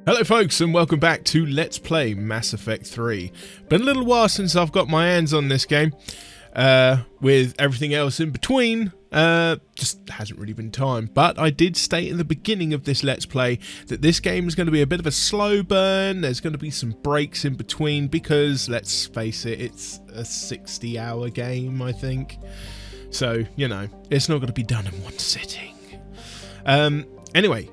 Hello folks and welcome back to Let's Play Mass Effect 3. Been a little while since I've got my hands on this game, with everything else in between, just hasn't really been time. But I did state in the beginning of this Let's Play that this game is going to be a bit of a slow burn. There's going to be some breaks in between because, let's face it, it's a 60-hour game, I think. So, you know, it's not going to be done in one sitting. Anyway,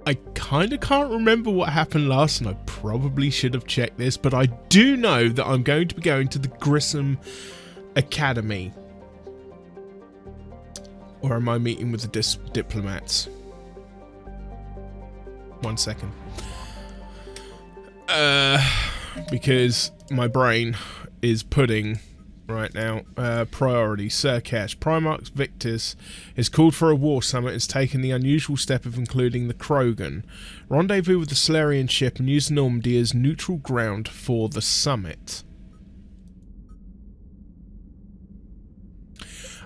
I kind of can't remember what happened last, and I probably should have checked this, but I do know that I'm going to be going to the Grissom Academy. Or am I meeting with the diplomats? 1 second. Because my brain is putting right now priority. Sir Cash, Primarch Victus is called for a war summit, has taken the unusual step of including the Krogan. Rendezvous with the Solarian ship and use Normandy as neutral ground for the summit.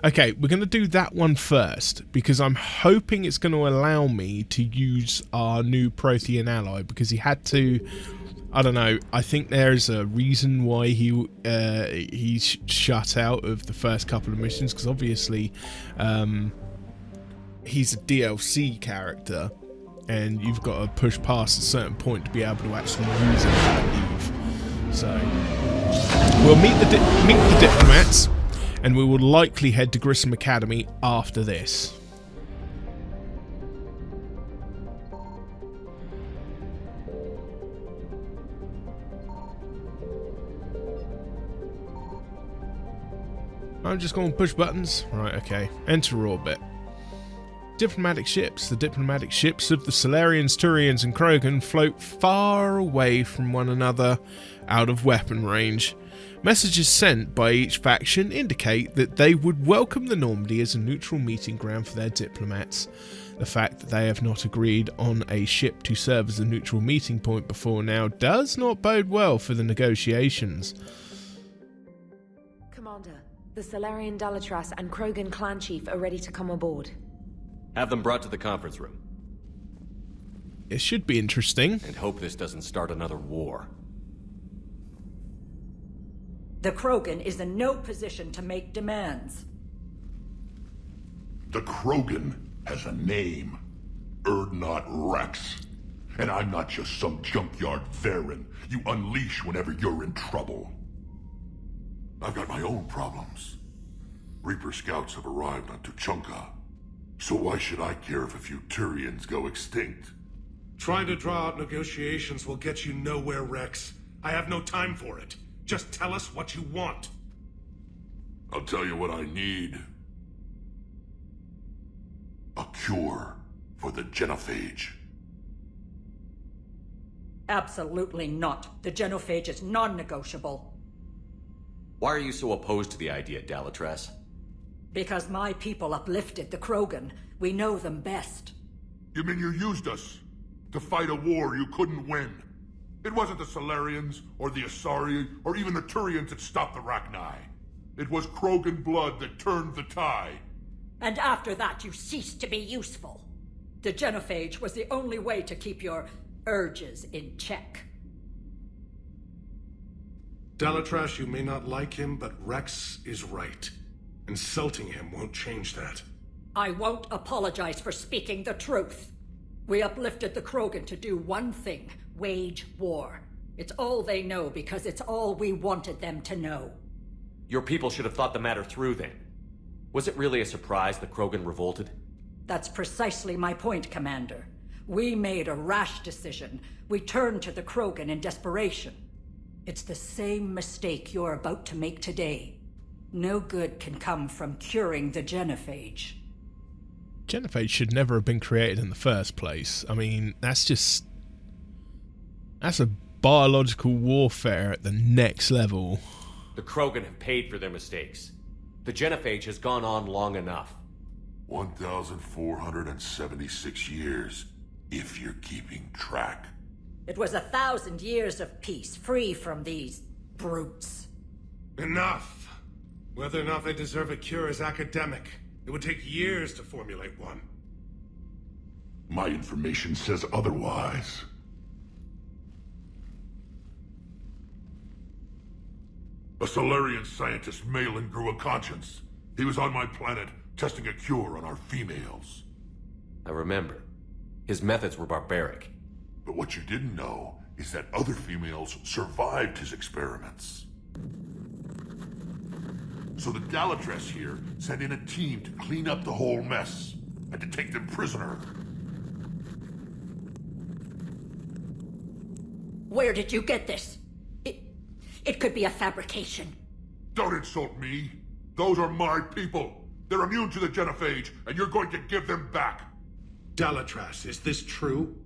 Okay, we're going to do that one first, because I'm hoping it's going to allow me to use our new Prothean ally, because he had to, I don't know, I think there's a reason why he's shut out of the first couple of missions, because obviously he's a DLC character, and you've got to push past a certain point to be able to actually use it, I believe. So, we'll meet the diplomats, and we will likely head to Grissom Academy after this. I'm just going to push buttons. Right, okay. Enter orbit. Diplomatic ships. The diplomatic ships of the Solarians, Turians and Krogan float far away from one another, out of weapon range. Messages sent by each faction indicate that they would welcome the Normandy as a neutral meeting ground for their diplomats. The fact that they have not agreed on a ship to serve as a neutral meeting point before now does not bode well for the negotiations. Commander, the Solarian Dalatras and Krogan clan chief are ready to come aboard. Have them brought to the conference room. It should be interesting. And hope this doesn't start another war. The Krogan is in no position to make demands. The Krogan has a name. Urdnot Wrex. And I'm not just some junkyard Varen you unleash whenever you're in trouble. I've got my own problems. Reaper scouts have arrived on Tuchanka. So why should I care if a few Turians go extinct? Trying to draw out negotiations will get you nowhere, Wrex. I have no time for it. Just tell us what you want. I'll tell you what I need. A cure for the genophage. Absolutely not. The genophage is non-negotiable. Why are you so opposed to the idea, Dalatras? Because my people uplifted the Krogan. We know them best. You mean you used us to fight a war you couldn't win? It wasn't the Solarians, or the Asari, or even the Turians that stopped the Rachni. It was Krogan blood that turned the tide. And after that, you ceased to be useful. The genophage was the only way to keep your urges in check. Dalatras, you may not like him, but Wrex is right. Insulting him won't change that. I won't apologize for speaking the truth. We uplifted the Krogan to do one thing: wage war. It's all they know because it's all we wanted them to know. Your people should have thought the matter through then. Was it really a surprise the Krogan revolted? That's precisely my point, Commander. We made a rash decision. We turned to the Krogan in desperation. It's the same mistake you're about to make today. No good can come from curing the genophage. Genophage should never have been created in the first place. I mean, that's a biological warfare at the next level. The Krogan have paid for their mistakes. The genophage has gone on long enough. 1,476 years, if you're keeping track. It was 1,000 years of peace, free from these brutes. Enough! Whether or not they deserve a cure is academic. It would take years to formulate one. My information says otherwise. A Solarian scientist, Malin, grew a conscience. He was on my planet, testing a cure on our females. I remember. His methods were barbaric. But what you didn't know is that other females survived his experiments. So the Dalatress here sent in a team to clean up the whole mess and to take them prisoner. Where did you get this? It could be a fabrication. Don't insult me. Those are my people. They're immune to the genophage, and you're going to give them back. Dalatrass, is this true?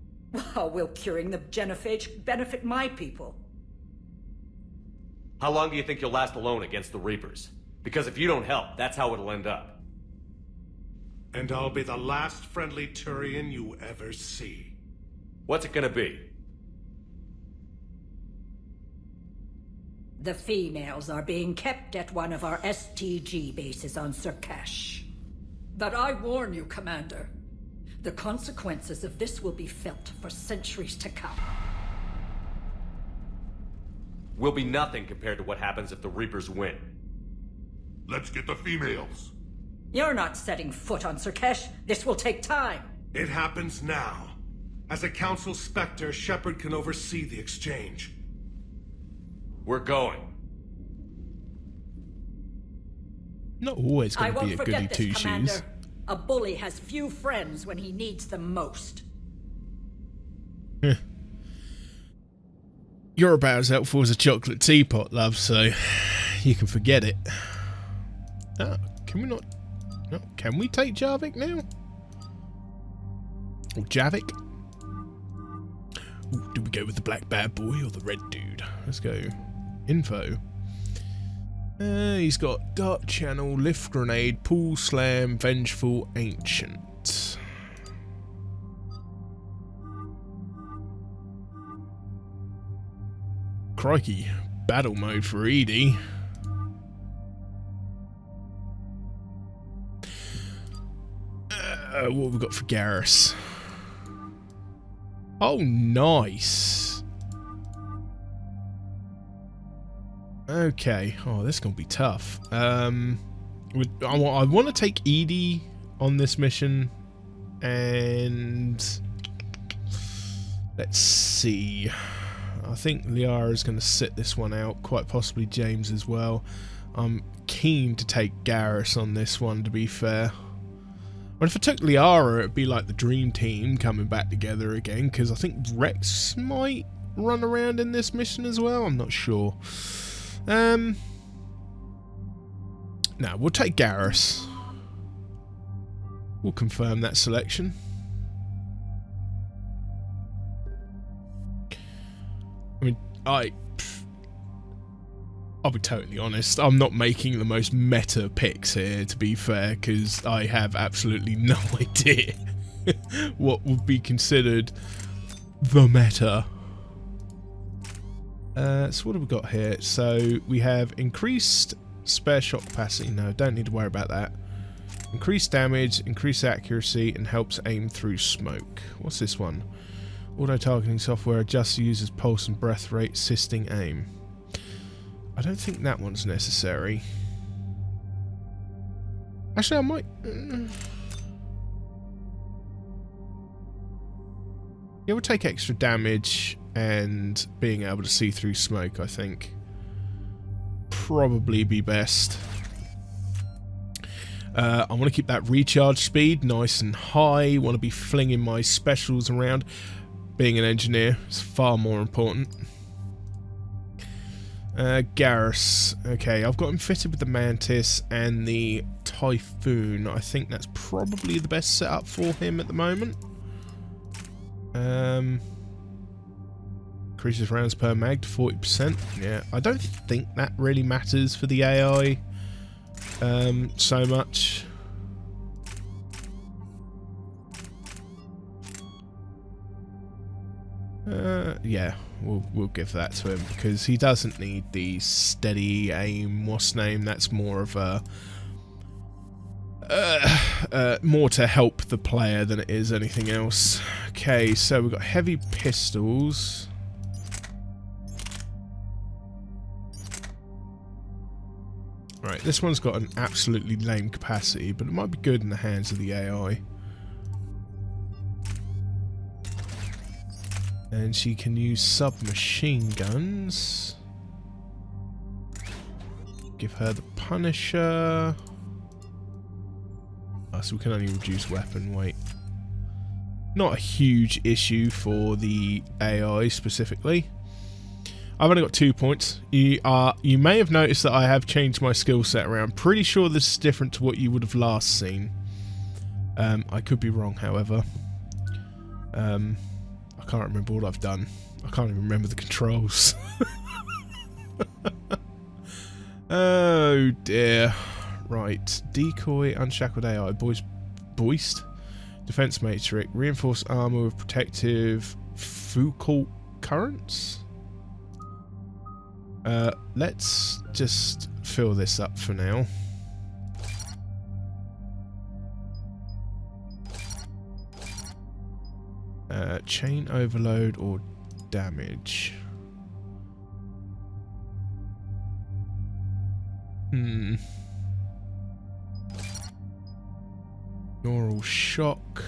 How will curing the genophage benefit my people? How long do you think you'll last alone against the Reapers? Because if you don't help, that's how it'll end up. And I'll be the last friendly Turian you ever see. What's it gonna be? The females are being kept at one of our STG bases on Surkash. But I warn you, Commander. The consequences of this will be felt for centuries to come. Will be nothing compared to what happens if the Reapers win. Let's get the females. You're not setting foot on Surkash. This will take time. It happens now. As a Council Spectre, Shepard can oversee the exchange. We're going. Not always I going to won't be a goody forget this, two-shoes. Commander. A bully has few friends when he needs them most. You're about as helpful as a chocolate teapot, love, so you can forget it. Oh, can we not... No, can we take Javik now? Or Javik? Ooh, do we go with the black bad boy or the red dude? Let's go. Info. He's got Dark Channel, Lift Grenade, Pool Slam, Vengeful, Ancient. Crikey, battle mode for Edie. What have we got for Garrus? Oh, nice. Okay. Oh, this is going to be tough. I want to take Edie on this mission. And let's see. I think Liara is going to sit this one out. Quite possibly James as well. I'm keen to take Garrus on this one, to be fair. But if I took Liara, it'd be like the dream team coming back together again, because I think Wrex might run around in this mission as well. I'm not sure. No, we'll take Garrus. We'll confirm that selection. I mean, I'll be totally honest, I'm not making the most meta picks here, to be fair, because I have absolutely no idea what would be considered the meta. So what have we got here? So we have increased spare shot capacity. No, don't need to worry about that. Increased damage, increased accuracy, and helps aim through smoke. What's this one? Auto-targeting software adjusts the user's pulse and breath rate, assisting aim. I don't think that one's necessary. Actually, I might... Yeah, we'll take extra damage and being able to see through smoke, I think. Probably be best. I want to keep that recharge speed nice and high. Want to be flinging my specials around. Being an engineer is far more important. Garrus. Okay, I've got him fitted with the Mantis and the Typhoon. I think that's probably the best setup for him at the moment. Increases rounds per mag to 40%. Yeah, I don't think that really matters for the AI so much. Yeah, we'll give that to him because he doesn't need the steady aim. What's name? That's more of a more to help the player than it is anything else. Okay, so we've got heavy pistols. Right, this one's got an absolutely lame capacity, but it might be good in the hands of the AI. And she can use submachine guns. Give her the Punisher. Oh, so we can only reduce weapon weight. Not a huge issue for the AI specifically. I've only got 2 points. You may have noticed that I have changed my skill set around. Pretty sure this is different to what you would have last seen. I could be wrong, however. I can't remember what I've done. I can't even remember the controls. Oh dear. Right. Decoy, unshackled AI, Boist, defense matrix, reinforced armor with protective focal currents. Let's just fill this up for now. Chain overload or damage. Neural shock.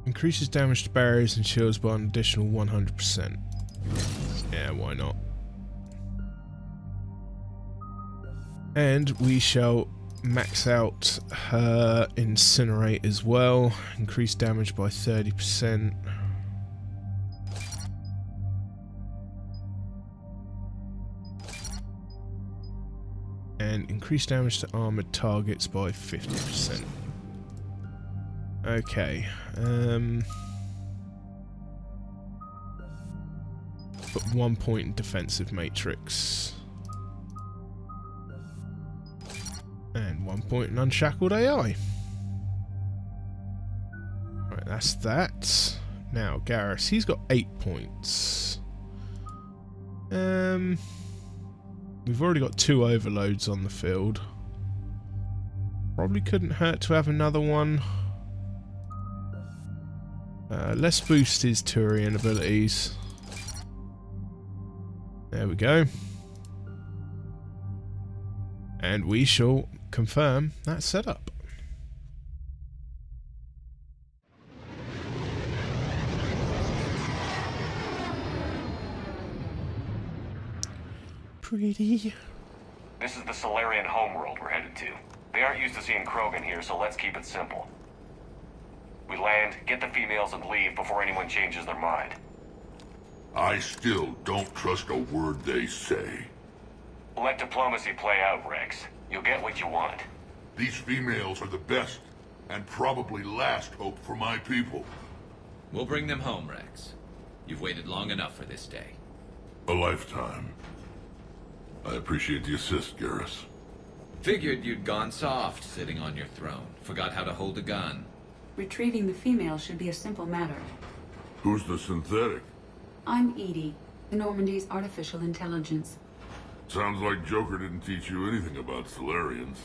Increases damage to barriers and shields by an additional 100%. Yeah, why not? And we shall max out her incinerate as well. Increase damage by 30%. And increase damage to armored targets by 50%. Okay. Put 1 point in defensive matrix. And 1 point in unshackled AI. Right, that's that. Now, Garrus, he's got 8 points. We've already got 2 overloads on the field. Probably couldn't hurt to have another one. Let's boost his Turian abilities. There we go. And we shall confirm that setup. Pretty. This is the Solarian homeworld we're headed to. They aren't used to seeing Krogan here, so let's keep it simple. We land, get the females, and leave before anyone changes their mind. I still don't trust a word they say. Let diplomacy play out, Wrex. You'll get what you want. These females are the best, and probably last hope for my people. We'll bring them home, Wrex. You've waited long enough for this day. A lifetime. I appreciate the assist, Garrus. Figured you'd gone soft sitting on your throne. Forgot how to hold a gun. Retrieving the female should be a simple matter. Who's the synthetic? I'm Edie, the Normandy's artificial intelligence. Sounds like Joker didn't teach you anything about Solarians.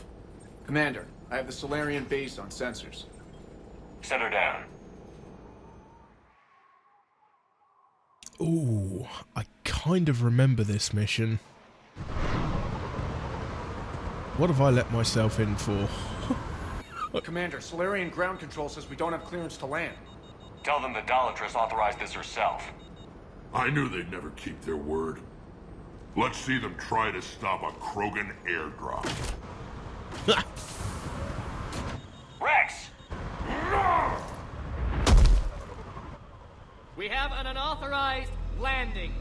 Commander, I have the Solarian base on sensors. Set her down. Ooh, I kind of remember this mission. What have I let myself in for? Commander, Solarian ground control says we don't have clearance to land. Tell them the Dalatress authorized this herself. I knew they'd never keep their word. Let's see them try to stop a Krogan airdrop. Wrex! We have an unauthorized landing.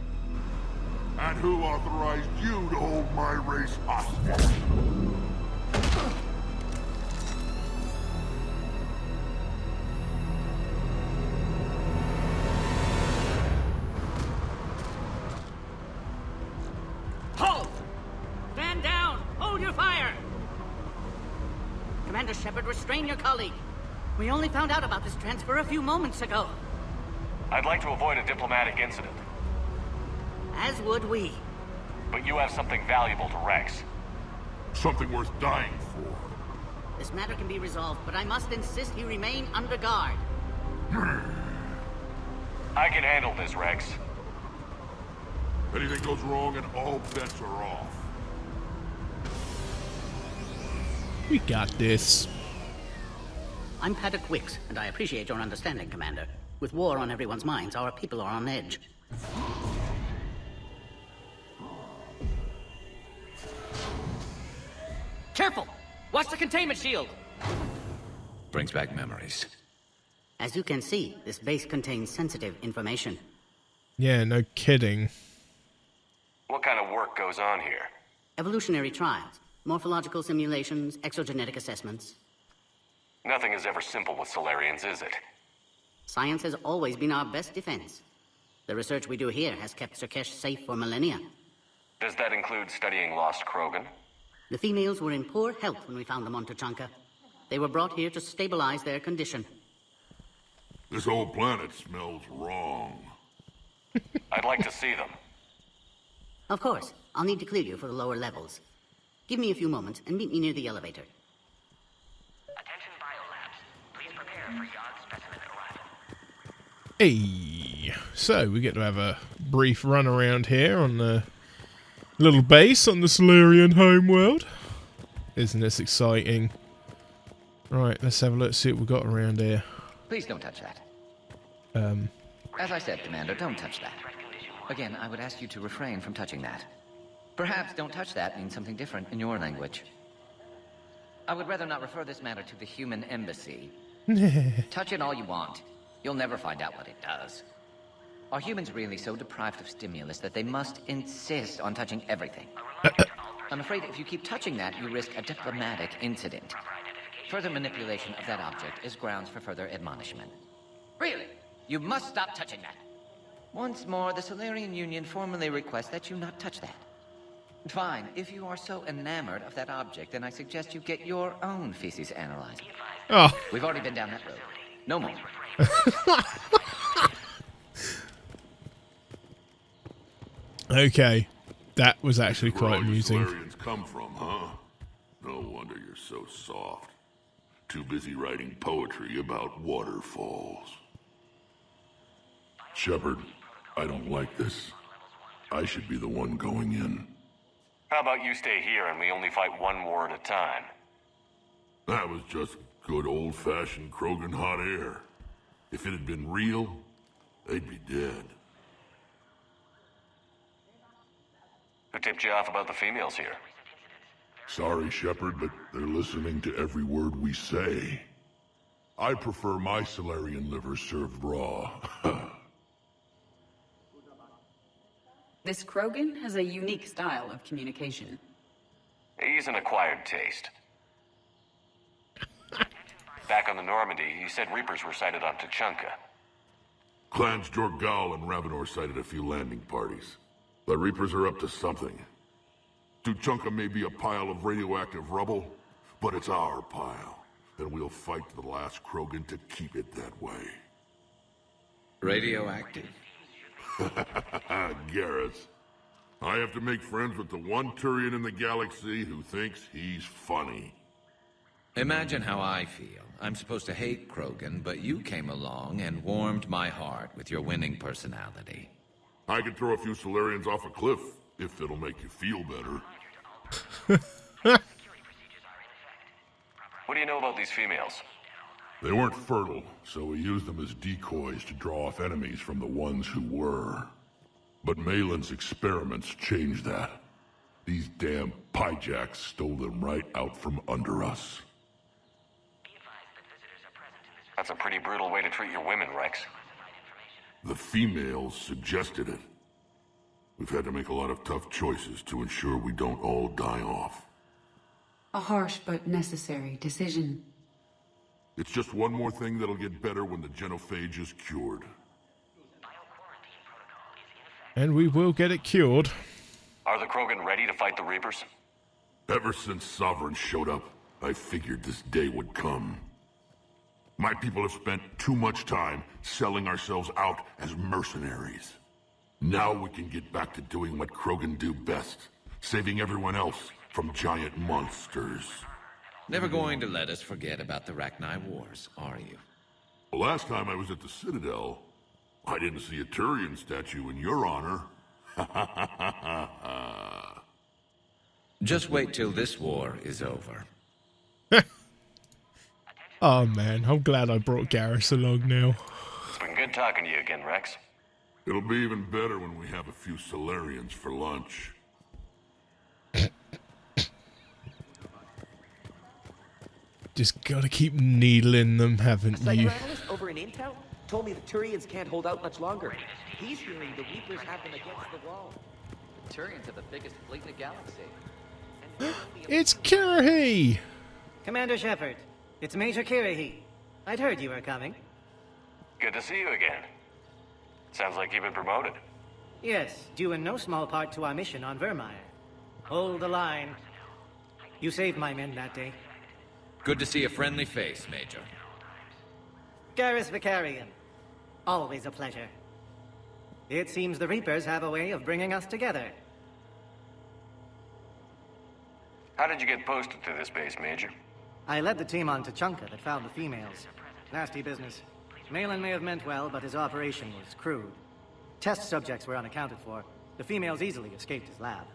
And who authorized you to hold my race hostage? Halt! Stand down! Hold your fire! Commander Shepard, restrain your colleague. We only found out about this transfer a few moments ago. I'd like to avoid a diplomatic incident. As would we. But you have something valuable to Wrex. Something worth dying for. This matter can be resolved, but I must insist he remain under guard. I can handle this, Wrex. Anything goes wrong and all bets are off. We got this. I'm Paddock Wicks, and I appreciate your understanding, Commander. With war on everyone's minds, our people are on edge. Careful! Watch the containment shield! Brings back memories. As you can see, this base contains sensitive information. Yeah, no kidding. What kind of work goes on here? Evolutionary trials, morphological simulations, exogenetic assessments. Nothing is ever simple with Solarians, is it? Science has always been our best defense. The research we do here has kept Surkesh safe for millennia. Does that include studying lost Krogan? The females were in poor health when we found them on Tuchanka. They were brought here to stabilize their condition. This whole planet smells wrong. I'd like to see them. Of course. I'll need to clear you for the lower levels. Give me a few moments and meet me near the elevator. Attention biolabs. Please prepare for Yod specimen arrival. Hey, so we get to have a brief run around here on the little base on the Solarian homeworld. Isn't this exciting? Right, let's have a look, see what we've got around here. Please don't touch that. As I said, Commander, don't touch that. Again, I would ask you to refrain from touching that. Perhaps don't touch that means something different in your language. I would rather not refer this matter to the human embassy. Touch it all you want. You'll never find out what it does. Are humans really so deprived of stimulus that they must insist on touching everything? I'm afraid if you keep touching that, you risk a diplomatic incident. Further manipulation of that object is grounds for further admonishment. Really? You must stop touching that. Once more, the Solarian Union formally requests that you not touch that. Fine. If you are so enamored of that object, then I suggest you get your own feces analyzed. Oh. We've already been down that road. No more. Okay. That was actually Where all quite you amusing. Solarians come from, huh? No wonder you're so soft. Too busy writing poetry about waterfalls. Shepard, I don't like this. I should be the one going in. How about you stay here and we only fight one war at a time? That was just good old-fashioned Krogan hot air. If it had been real, they'd be dead. Who tipped you off about the females here? Sorry, Shepard, but they're listening to every word we say. I prefer my Solarian liver served raw. This Krogan has a unique style of communication. He's an acquired taste. Back on the Normandy, he said Reapers were sighted on Tuchanka. Clans Jorgal and Ravenor sighted a few landing parties. The Reapers are up to something. Tuchanka may be a pile of radioactive rubble, but it's our pile. And we'll fight to the last Krogan to keep it that way. Radioactive? Garrus. I have to make friends with the one Turian in the galaxy who thinks he's funny. Imagine how I feel. I'm supposed to hate Krogan, but you came along and warmed my heart with your winning personality. I could throw a few Solarians off a cliff, if it'll make you feel better. What do you know about these females? They weren't fertile, so we used them as decoys to draw off enemies from the ones who were. But Malin's experiments changed that. These damn pyjacks stole them right out from under us. That's a pretty brutal way to treat your women, Wrex. The females suggested it. We've had to make a lot of tough choices to ensure we don't all die off. A harsh but necessary decision. It's just one more thing that'll get better when the genophage is cured. And we will get it cured. Are the Krogan ready to fight the Reapers? Ever since Sovereign showed up, I figured this day would come. My people have spent too much time selling ourselves out as mercenaries. Now we can get back to doing what Krogan do best. Saving everyone else from giant monsters. Never going to let us forget about the Rachni Wars, are you? The last time I was at the Citadel, I didn't see a Turian statue in your honor. Just wait till this war is over. Oh man, I'm glad I brought Garrus along now. It's been good talking to you again, Wrex. It'll be even better when we have a few Solarians for lunch. Just gotta keep needling them, haven't you? Psychoanalyst over in Intel told me the Turians can't hold out much longer. He's hearing the Reapers have them against the wall. The Turians have the biggest fleet in the galaxy. It's Kirahi! Commander Shepard, it's Major Kirahi. I'd heard you were coming. Good to see you again. Sounds like you've been promoted. Yes, due in no small part to our mission on Vermeer. Hold the line. You saved my men that day. Good to see a friendly face, Major. Garrus Vicarian. Always a pleasure. It seems the Reapers have a way of bringing us together. How did you get posted to this base, Major? I led the team on Tuchanka that found the females. Nasty business. Malin may have meant well, but his operation was crude. Test subjects were unaccounted for. The females easily escaped his lab.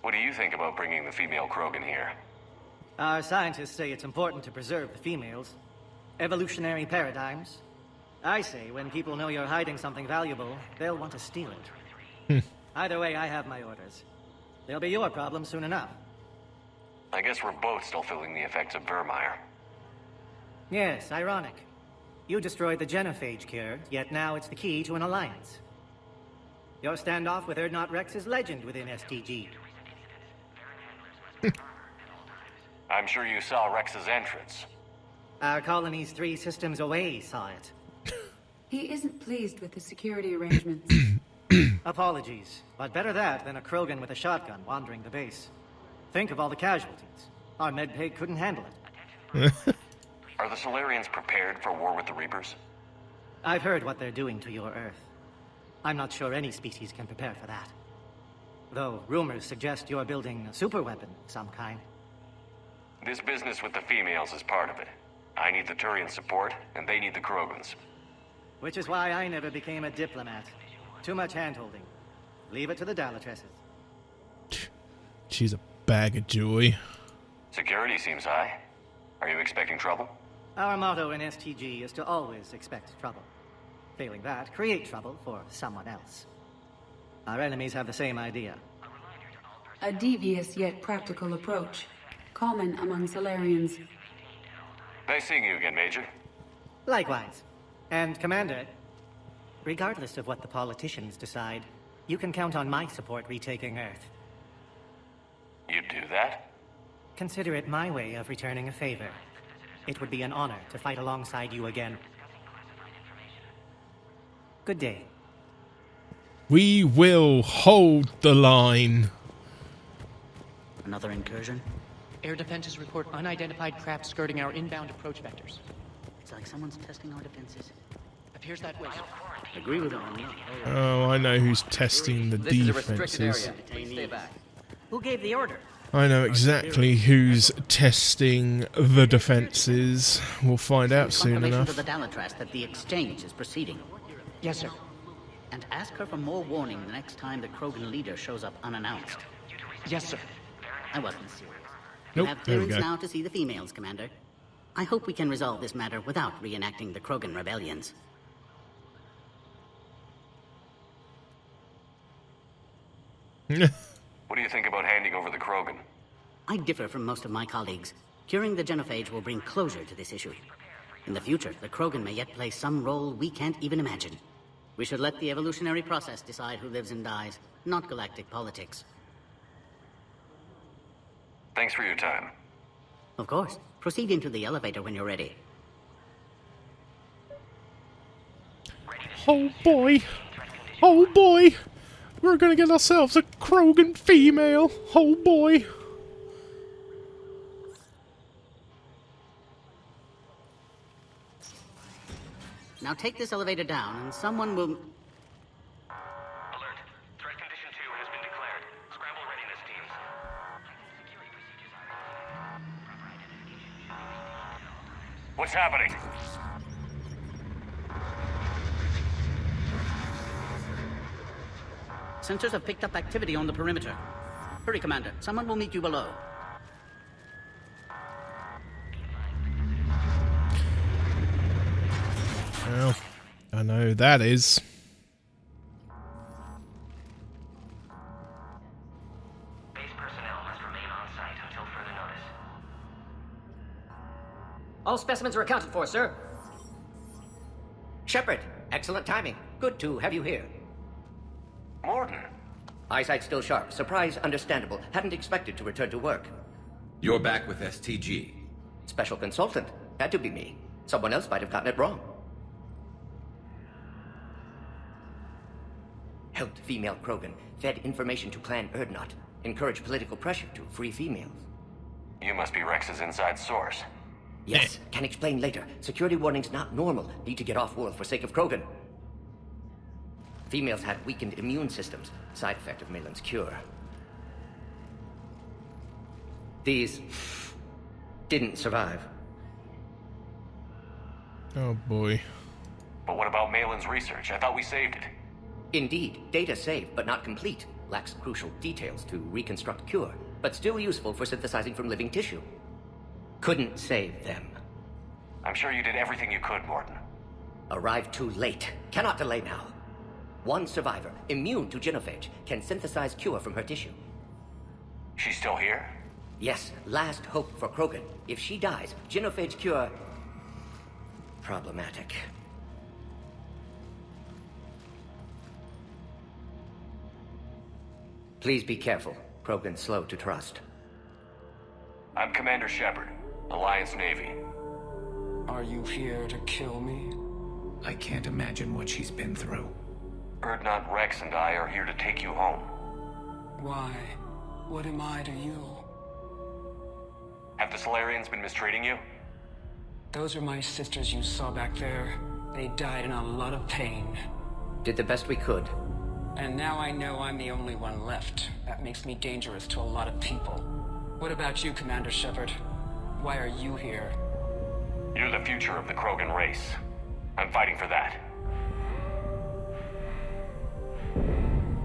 What do you think about bringing the female Krogan here? Our scientists say it's important to preserve the females. Evolutionary paradigms. I say when people know you're hiding something valuable, they'll want to steal it. Either way, I have my orders. They'll be your problem soon enough. I guess we're both still feeling the effects of Vermeer. Yes, ironic. You destroyed the genophage cure, yet now it's the key to an alliance. Your standoff with Urdnot Wrex is legend within STG. I'm sure you saw Rex's entrance. Our colony's 3 systems away saw it. He isn't pleased with the security arrangements. Apologies, but better that than a Krogan with a shotgun wandering the base. Think of all the casualties. Our medpay couldn't handle it. Are the Solarians prepared for war with the Reapers? I've heard what they're doing to your Earth. I'm not sure any species can prepare for that. Though rumors suggest you're building a superweapon of some kind. This business with the females is part of it. I need the Turian support, and they need the Krogans. Which is why I never became a diplomat. Too much hand-holding. Leave it to the Dalatresses. She's a bag of joy. Security seems high. Are you expecting trouble? Our motto in STG is to always expect trouble. Failing that, create trouble for someone else. Our enemies have the same idea. A devious yet practical approach. Common among Solarians. Nice seeing you again, Major. Likewise. And, Commander, regardless of what the politicians decide, you can count on my support retaking Earth. You'd do that? Consider it my way of returning a favor. It would be an honor to fight alongside you again. Good day. We will hold the line. Another incursion? Air defenses report unidentified craft skirting our inbound approach vectors. It's like someone's testing our defenses. Appears that way. Agree with them. Oh, I know who's testing the This is a restricted defenses. area. Please stay back. Who gave the order? I know exactly who's testing the defenses. We'll find out soon Confirmation enough. to the Dalatras that the exchange is proceeding. Yes, sir. And ask her for more warning the next time the Krogan leader shows up unannounced. Yes, sir. I wasn't serious. Nope, You have there we clearance go. now to see the females, Commander. I hope we can resolve this matter without reenacting the Krogan rebellions. What do you think about handing over the Krogan? I differ from most of my colleagues. Curing the genophage will bring closure to this issue. In the future, the Krogan may yet play some role we can't even imagine. We should let the evolutionary process decide who lives and dies, not galactic politics. Thanks for your time. Of course. Proceed into the elevator when you're ready. Oh boy. Oh boy. We're gonna get ourselves a Krogan female. Oh boy. Now take this elevator down and someone will... What's happening? Sensors have picked up activity on the perimeter. Hurry, Commander. Someone will meet you below. Well, I know who that is. Base personnel must remain on site until further notice. All specimens are accounted for, sir. Shepard, excellent timing. Good to have you here. Morton. Eyesight still sharp. Surprise understandable. Hadn't expected to return to work. You're back with STG. Special consultant. Had to be me. Someone else might have gotten it wrong. Helped female Krogan. Fed information to Clan Urdnot. Encouraged political pressure to free females. You must be Wrex's inside source. Yes, can explain later. Security warnings not normal. Need to get off-world for sake of Krogan. Females had weakened immune systems. Side effect of Malin's cure. These didn't survive. Oh boy. But what about Malin's research? I thought we saved it. Indeed, data saved, but not complete. Lacks crucial details to reconstruct cure, but still useful for synthesizing from living tissue. Couldn't save them. I'm sure you did everything you could, Morton. Arrived too late. Cannot delay now. One survivor, immune to genophage, can synthesize cure from her tissue. She's still here? Yes, last hope for Krogan. If she dies, genophage cure... problematic. Please be careful. Krogan's slow to trust. I'm Commander Shepard, Alliance Navy. Are you here to kill me? I can't imagine what she's been through. Urdnot, Wrex, and I are here to take you home. Why? What am I to you? Have the Solarians been mistreating you? Those are my sisters you saw back there. They died in a lot of pain. Did the best we could. And now I know I'm the only one left. That makes me dangerous to a lot of people. What about you, Commander Shepard? Why are you here? You're the future of the Krogan race. I'm fighting for that.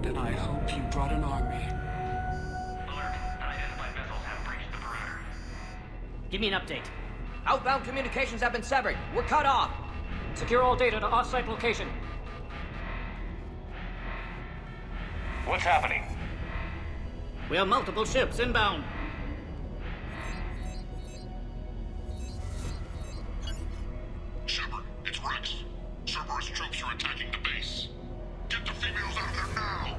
Then I hope you brought an army. Alert. Unidentified vessels have breached the perimeter. Give me an update. Outbound communications have been severed. We're cut off. Secure all data to off-site location. What's happening? We have multiple ships inbound. Shepard, it's Wrex. Cerberus troops are attacking the base. Get the females out of there now!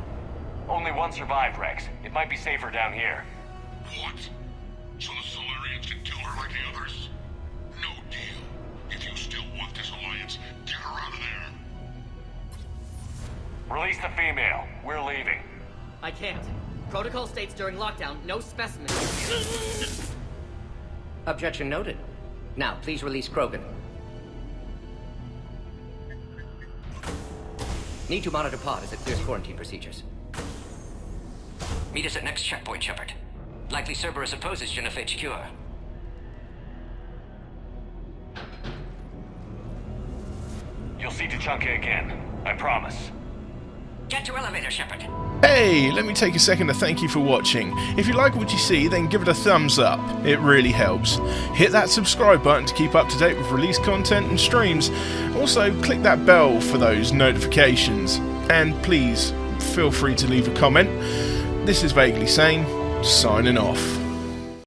Only one survived, Wrex. It might be safer down here. What? So the Solarians can kill her like the others? No deal. If you still want this alliance, get her out of there. Release the female. We're leaving. I can't. Protocol states during lockdown, no specimens. Objection noted. Now, please release Krogan. Need to monitor pod as it clears quarantine procedures. Meet us at next checkpoint, Shepard. Likely Cerberus opposes genophage cure. You'll see Tuchanka again. I promise. Get to elevator, Shepard. Hey, let me take a second to thank you for watching. If you like what you see, then give it a thumbs up. It really helps. Hit that subscribe button to keep up to date with released content and streams. Also, click that bell for those notifications. And please, feel free to leave a comment. This is VaguelySane, signing off.